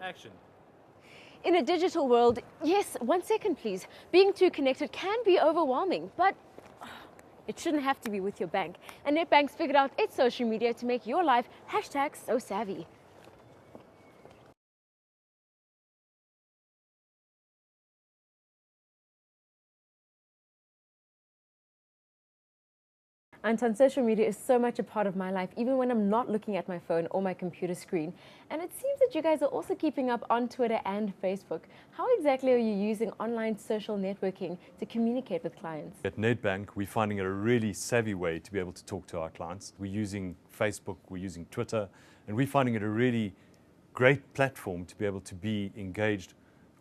Action. In a digital world, yes, 1 second please, being too connected can be overwhelming, but it shouldn't have to be with your bank. And Nedbank's figured out its social media to make your life #so savvy. Anton, social media is so much a part of my life, even when I'm not looking at my phone or my computer screen. And it seems that you guys are also keeping up on Twitter and Facebook. How exactly are you using online social networking to communicate with clients? At Nedbank, we're finding it a really savvy way to be able to talk to our clients. We're using Facebook, we're using Twitter, and we're finding it a really great platform to be able to be engaged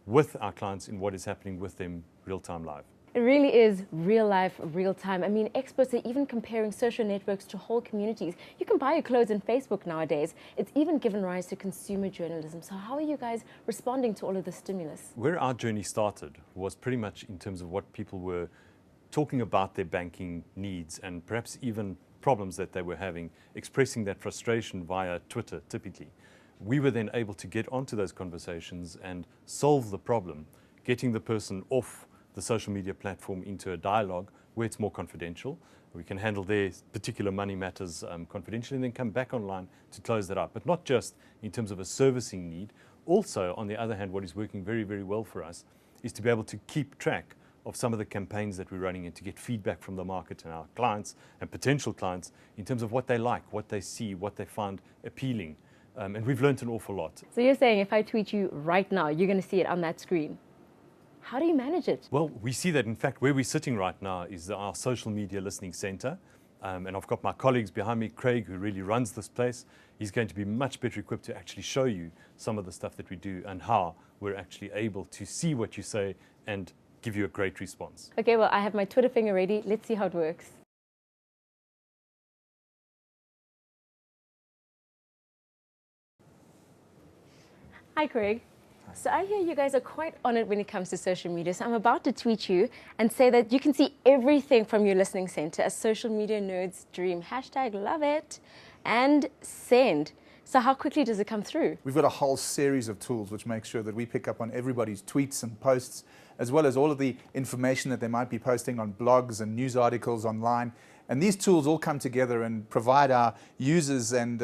with our clients in what is happening with them real-time live. It really is real life, real time. I mean, experts are even comparing social networks to whole communities. You can buy your clothes on Facebook nowadays. It's even given rise to consumer journalism. So how are you guys responding to all of this stimulus? Where our journey started was pretty much in terms of what people were talking about their banking needs and perhaps even problems that they were having, expressing that frustration via Twitter typically. We were then able to get onto those conversations and solve the problem, getting the person off the social media platform into a dialogue where it's more confidential. We can handle their particular money matters confidentially and then come back online to close that up. But not just in terms of a servicing need. Also, on the other hand, what is working very, very well for us is to be able to keep track of some of the campaigns that we're running and to get feedback from the market and our clients and potential clients in terms of what they like, what they see, what they find appealing. And we've learned an awful lot. So you're saying if I tweet you right now, you're going to see it on that screen? How do you manage it? Well, we see that, in fact, where we're sitting right now is our social media listening center. And I've got my colleagues behind me, Craig, who really runs this place. He's going to be much better equipped to actually show you some of the stuff that we do and how we're actually able to see what you say and give you a great response. Okay, well, I have my Twitter finger ready. Let's see how it works. Hi, Craig. So I hear you guys are quite on it when it comes to social media. So I'm about to tweet you and say that you can see everything from your listening center, a social media nerd's dream. #love it and send. So how quickly does it come through? We've got a whole series of tools which make sure that we pick up on everybody's tweets and posts, as well as all of the information that they might be posting on blogs and news articles online. And these tools all come together and provide our users and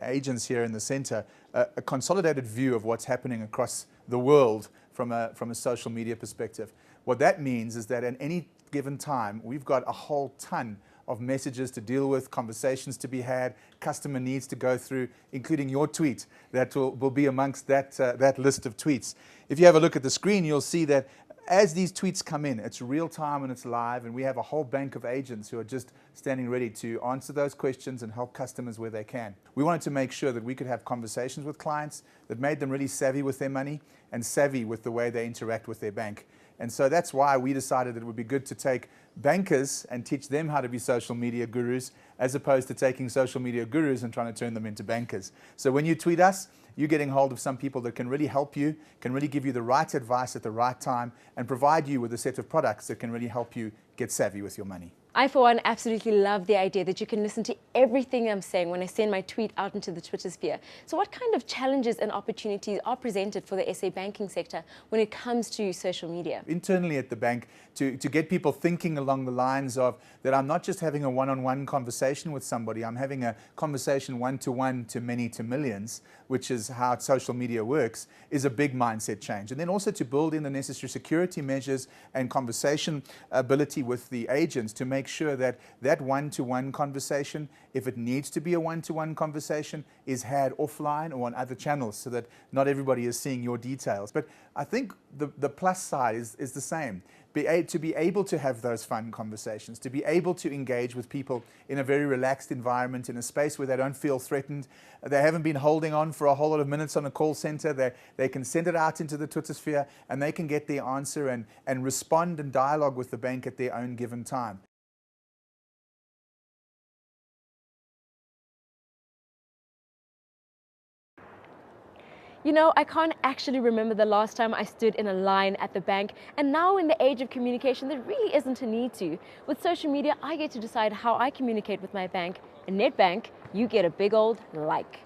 agents here in the center a consolidated view of what's happening across the world from a social media perspective. What that means is that at any given time, we've got a whole ton of messages to deal with, conversations to be had, customer needs to go through, including your tweet that will be amongst that list of tweets. If you have a look at the screen, you'll see that as these tweets come in, it's real time and it's live, and we have a whole bank of agents who are just standing ready to answer those questions and help customers where they can. We wanted to make sure that we could have conversations with clients that made them really savvy with their money and savvy with the way they interact with their bank. And so that's why we decided that it would be good to take bankers and teach them how to be social media gurus, as opposed to taking social media gurus and trying to turn them into bankers. So when you tweet us, you're getting hold of some people that can really help you, can really give you the right advice at the right time, and provide you with a set of products that can really help you get savvy with your money. I, for one, absolutely love the idea that you can listen to everything I'm saying when I send my tweet out into the Twitter sphere. So what kind of challenges and opportunities are presented for the SA banking sector when it comes to social media? Internally at the bank, to get people thinking along the lines of that I'm not just having a one-on-one conversation with somebody, I'm having a conversation one-to-one to many to millions, which is how social media works, is a big mindset change. And then also to build in the necessary security measures and conversation ability with the agents to make sure that that one-to-one conversation, if it needs to be a one-to-one conversation, is had offline or on other channels so that not everybody is seeing your details. But I think the plus side is the same. To be able to have those fun conversations, to be able to engage with people in a very relaxed environment, in a space where they don't feel threatened. They haven't been holding on for a whole lot of minutes on a call center. They can send it out into the Twitter sphere and they can get their answer and respond and dialogue with the bank at their own given time. You know, I can't actually remember the last time I stood in a line at the bank, and now in the age of communication, there really isn't a need to. With social media, I get to decide how I communicate with my bank. In Nedbank, you get a big old like.